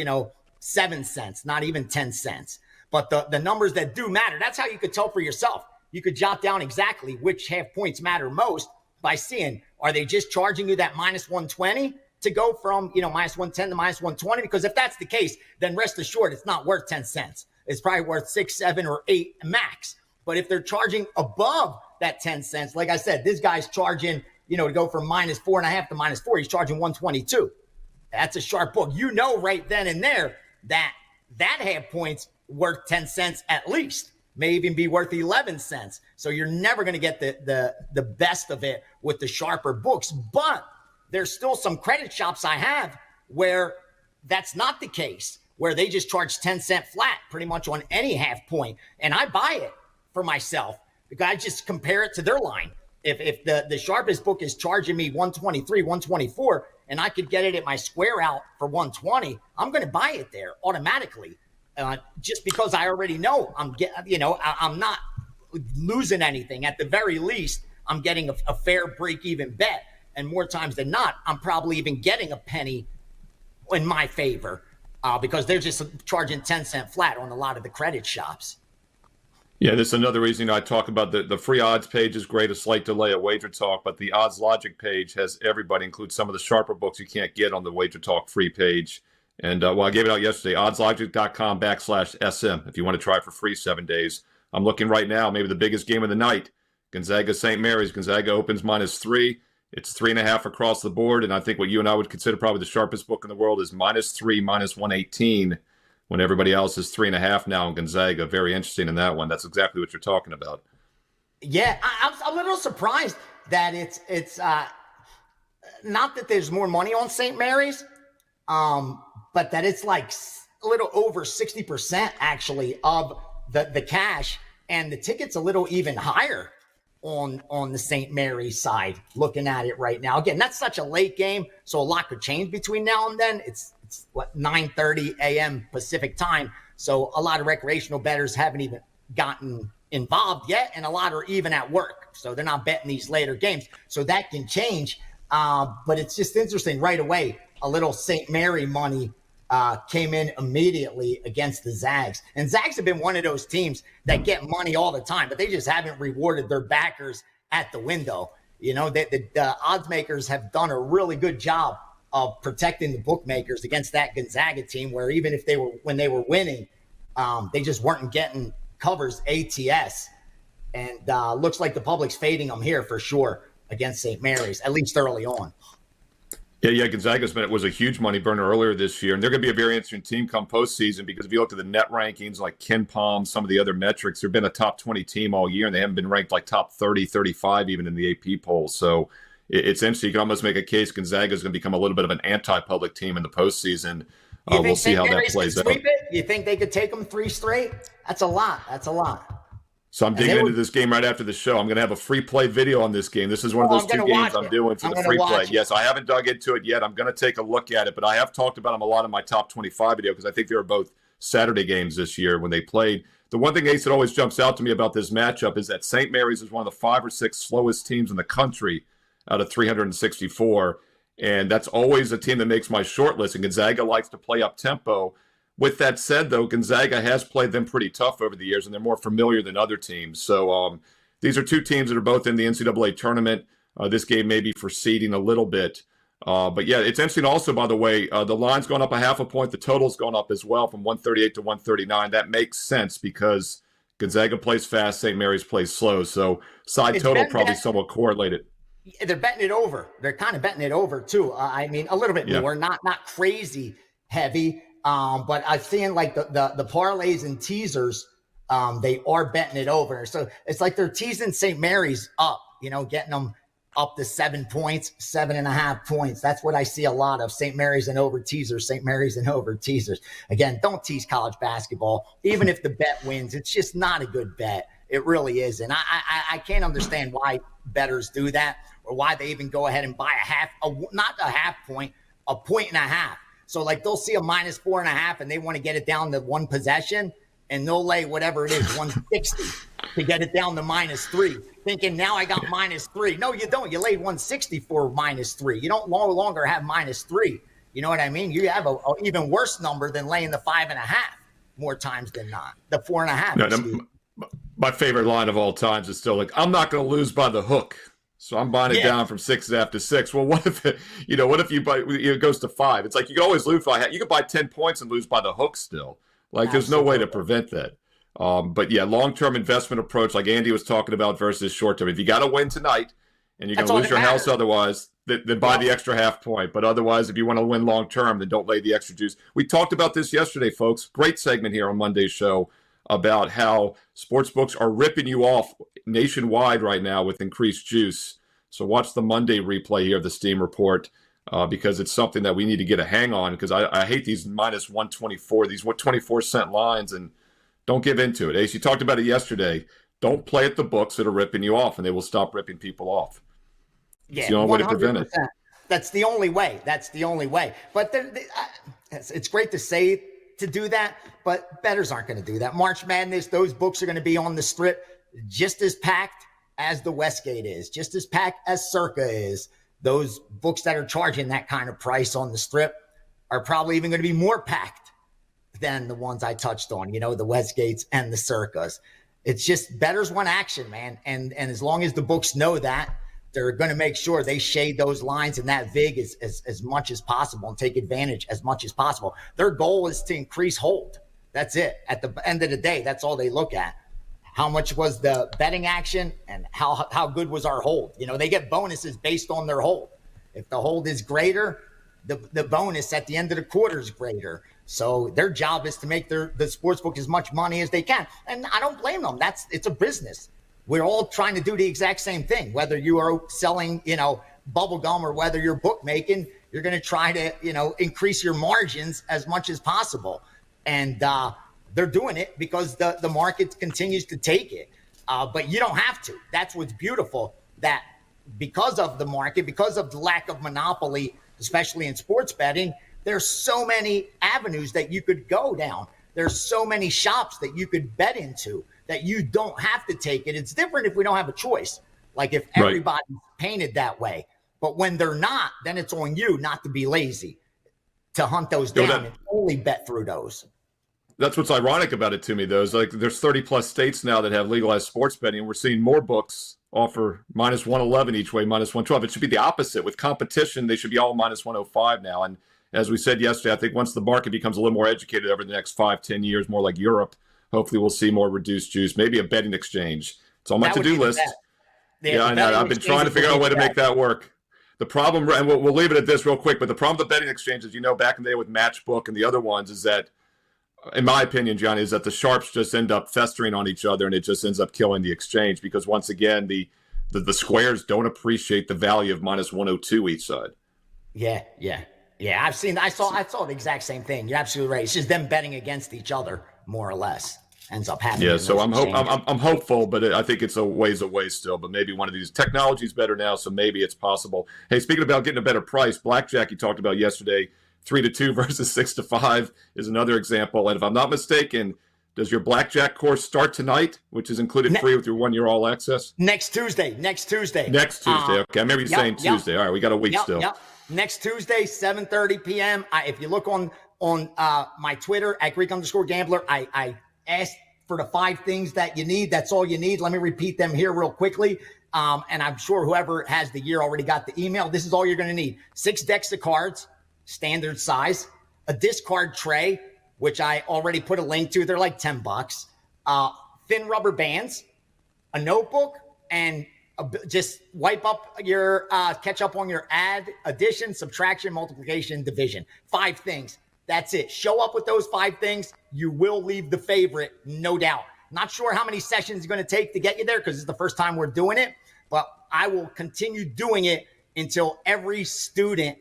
7 cents, not even 10 cents. But the numbers that do matter, that's how you could tell for yourself. You could jot down exactly which half points matter most by seeing, are they just charging you that -120 to go from, -110 to -120? Because if that's the case, then rest assured it's not worth 10 cents. It's probably worth 6, 7, or 8 max. But if they're charging above that 10 cents, like I said, this guy's charging, to go from -4.5 to -4, he's charging 122. That's a sharp book. Right then and there that half point's worth 10 cents at least. May even be worth 11 cents. So you're never going to get the best of it with the sharper books. But there's still some credit shops I have where that's not the case, where they just charge 10 cent flat pretty much on any half point. And I buy it for myself because I just compare it to their line. If the sharpest book is charging me 123, 124, and I could get it at my square out for 120, I'm going to buy it there automatically. Just because I already know I'm not losing anything. At the very least, I'm getting a fair break-even bet. And more times than not, I'm probably even getting a penny in my favor because they're just charging 10 cent flat on a lot of the credit shops. Yeah, this is another reason I talk about the free odds page is great, a slight delay at WagerTalk, but the odds logic page has everybody, includes some of the sharper books you can't get on the WagerTalk free page. And well, I gave it out yesterday, oddslogic.com/SM if you want to try it for free 7 days. I'm looking right now, maybe the biggest game of the night, Gonzaga St. Mary's. Gonzaga opens -3. It's 3.5 across the board. And I think what you and I would consider probably the sharpest book in the world is -3, -118. When everybody else is 3.5 now in Gonzaga. Very interesting in that one. That's exactly what you're talking about. Yeah, I'm a little surprised that it's not that there's more money on St. Mary's, but that it's like a little over 60% actually of the cash, and the ticket's a little even higher on the St. Mary's side. Looking at it right now, again, that's such a late game, so a lot could change between now and then. It's what, 9:30 a.m. Pacific time. So a lot of recreational bettors haven't even gotten involved yet, and a lot are even at work. So they're not betting these later games. So that can change. But it's just interesting right away. A little St. Mary money came in immediately against the Zags. And Zags have been one of those teams that get money all the time, but they just haven't rewarded their backers at the window. You know, the odds makers have done a really good job of protecting the bookmakers against that Gonzaga team, where even if when they were winning, they just weren't getting covers ATS. And looks like the public's fading them here for sure against St. Mary's, at least early on. Yeah, Gonzaga's was a huge money burner earlier this year, and they're going to be a very interesting team come postseason because if you look at the net rankings, like Ken Palm, some of the other metrics, they've been a top 20 team all year, and they haven't been ranked like top 30, 35 even in the AP poll. So it's interesting. You can almost make a case Gonzaga is going to become a little bit of an anti-public team in the postseason. We'll see how that plays out. You think they could take them 3 straight? That's a lot. So I'm digging into this game right after the show. I'm going to have a free play video on this game. This is one of those 2 games I'm doing for the free play. Yes, I haven't dug into it yet. I'm going to take a look at it, but I have talked about them a lot in my top 25 video because I think they were both Saturday games this year when they played. The one thing, Ace, that always jumps out to me about this matchup is that St. Mary's is one of the 5 or 6 slowest teams in the country out of 364. And that's always a team that makes my short list. And Gonzaga likes to play up tempo. With that said, though, Gonzaga has played them pretty tough over the years, and they're more familiar than other teams. So these are 2 teams that are both in the NCAA tournament. This game may be for seeding a little bit. But, yeah, it's interesting also, by the way, the line's gone up a half a point. The total's gone up as well from 138 to 139. That makes sense because Gonzaga plays fast, St. Mary's plays slow. So side total probably somewhat correlated. They're betting it over. They're kind of betting it over, too. I mean, a little bit more, not crazy heavy. But I've seen like the parlays and teasers, they are betting it over. So it's like they're teasing St. Mary's up, getting them up to 7 points, 7.5 points. That's what I see a lot of. St. Mary's and over teasers, St. Mary's and over teasers. Again, don't tease college basketball. Even if the bet wins, it's just not a good bet. It really is. And I can't understand why bettors do that or why they even go ahead and buy not a half point, a 1.5. So like they'll see a -4.5 and they want to get it down to 1 possession and they'll lay whatever it is, 160 to get it down to -3, thinking now I got -3. No, you don't. You lay 160 for -3. You don't no longer have -3. You know what I mean? You have a even worse number than laying the 5.5 more times than not. The 4.5. No, my favorite line of all times is still like, I'm not going to lose by the hook. So I'm buying it down from 6.5 to 6. Well, what if you buy it goes to 5? It's like you can always lose by you can buy 10 points and lose by the hook still. Like there's no way to prevent that. But yeah, long-term investment approach like Andy was talking about versus short-term. If you got to win tonight and you're going to lose your house otherwise, then buy the extra half point. But otherwise, if you want to win long-term, then don't lay the extra juice. We talked about this yesterday, folks. Great segment here on Monday's show about how sports books are ripping you off nationwide right now with increased juice. So watch the Monday replay here of the Steam report because it's something that we need to get a hang on because I hate these -124, these 24-cent lines, and don't give into it. Ace, you talked about it yesterday. Don't play at the books that are ripping you off, and they will stop ripping people off. Yeah, it's the only way to prevent it. That's the only way. But it's great to say to do that, but bettors aren't going to do that. March Madness, those books are going to be on the strip just as packed as the Westgate is, just as packed as Circa is. Those books that are charging that kind of price on the strip are probably even going to be more packed than the ones I touched on, the Westgates and the Circas. It's just bettors want action, man. And as long as the books know that, they're going to make sure they shade those lines and that VIG as much as possible and take advantage as much as possible. Their goal is to increase hold. That's it. At the end of the day, that's all they look at. How much was the betting action and how good was our hold? You know, they get bonuses based on their hold. If the hold is greater, the bonus at the end of the quarter is greater. So their job is to make the sportsbook as much money as they can. And I don't blame them. It's a business. We're all trying to do the exact same thing. Whether you are selling, bubble gum or whether you're bookmaking, you're going to try to, increase your margins as much as possible. And they're doing it because the market continues to take it. But you don't have to. That's what's beautiful, that because of the market, because of the lack of monopoly, especially in sports betting, there's so many avenues that you could go down. There's so many shops that you could bet into that you don't have to take it. It's different if we don't have a choice. Like if everybody's painted that way. But when they're not, then it's on you not to be lazy, to hunt those down and only bet through those. That's what's ironic about it to me, though. Is like there's 30 plus states now that have legalized sports betting. And we're seeing more books offer minus 111 each way, minus 112. It should be the opposite. With competition, they should be all minus 105 now. And as we said yesterday, I think once the market becomes a little more educated over the next 5-10 years, more like Europe, hopefully we'll see more reduced juice, maybe a betting exchange. It's on my to-do list. Yeah, I know. I've been trying to figure out a way to make that work. The problem, and we'll leave it at this real quick, but the problem with the betting exchanges, back in the day with Matchbook and the other ones, is that, in my opinion, Gianni, is that the sharps just end up festering on each other, and it just ends up killing the exchange because, once again, the squares don't appreciate the value of minus 102 each side. Yeah. I saw the exact same thing. You're absolutely right. It's just them betting against each other, more or less, ends up happening. Yeah, so I'm hopeful, but I think it's a ways away still. But maybe one of these technology's better now, so maybe it's possible. Hey, speaking about getting a better price, blackjack you talked about yesterday, 3-2 versus 6-5 is another example. And if I'm not mistaken, does your blackjack course start tonight, which is included free with your 1-year all access? Next Tuesday. Okay, I remember you saying Tuesday. All right, we got a week still. Next Tuesday, 7:30 p.m. If you look on my Twitter at Greek_Gambler, I asked for the 5 things that you need. That's all you need. Let me repeat them here real quickly. And I'm sure whoever has the year already got the email. This is all you're going to need. 6 decks of cards, standard size, a discard tray, which I already put a link to. They're like $10. Thin rubber bands, a notebook, and just wipe up your catch up on your add, addition, subtraction, multiplication, division. 5 things. That's it. Show up with those 5 things. You will leave the favorite, no doubt. Not sure how many sessions it's going to take to get you there because it's the first time we're doing it, but I will continue doing it until every student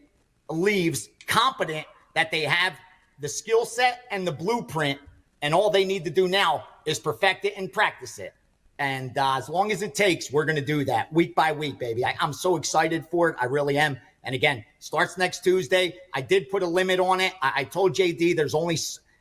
leaves competent, that they have the skill set and the blueprint, and all they need to do now is perfect it and practice it. And as long as it takes, we're going to do that week by week, baby. I'm so excited for it. I really am. And again, starts next Tuesday. I did put a limit on it. I told JD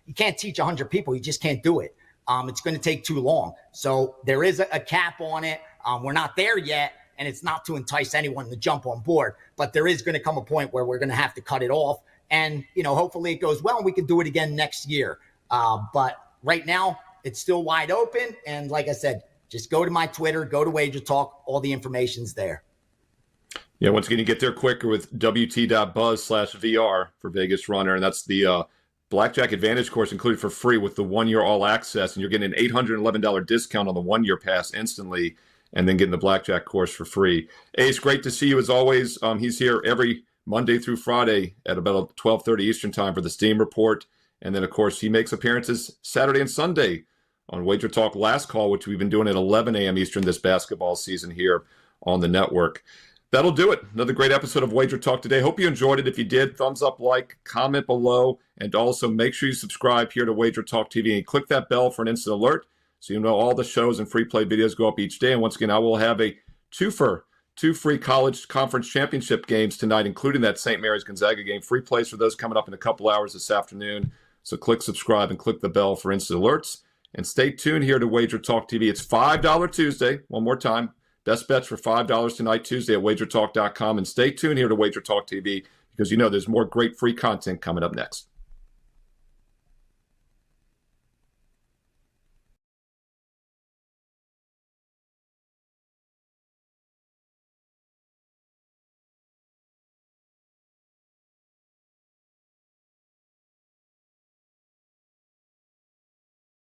you can't teach 100 people. You just can't do it. It's going to take too long. So there is a cap on it. We're not there yet, and it's not to entice anyone to jump on board. But there is going to come a point where we're going to have to cut it off. And, hopefully it goes well and we can do it again next year. But right now, it's still wide open. And like I said, just go to my Twitter, go to WagerTalk. All the information's there. Yeah, once again, you get there quicker with wt.buzz/VR for Vegas Runner. And that's the Blackjack Advantage course included for free with the 1-year all access. And you're getting an $811 discount on the 1-year pass instantly, and then getting the Blackjack course for free. Ace, great to see you as always. He's here every Monday through Friday at about 12:30 Eastern time for the Steam Report. And then, of course, he makes appearances Saturday and Sunday on Wager Talk Last Call, which we've been doing at 11 a.m. Eastern this basketball season here on the network. That'll do it. Another great episode of Wager Talk today. Hope you enjoyed it. If you did, thumbs up, like, comment below, and also make sure you subscribe here to Wager Talk TV and click that bell for an instant alert so you know all the shows and free play videos go up each day. And once again, I will have a 2 free college conference championship games tonight, including that St. Mary's Gonzaga game. Free plays for those coming up in a couple hours this afternoon. So click subscribe and click the bell for instant alerts. And stay tuned here to Wager Talk TV. It's $5 Tuesday. One more time. Best bets for $5 tonight, Tuesday at wagertalk.com. And stay tuned here to Wager Talk TV because there's more great free content coming up next.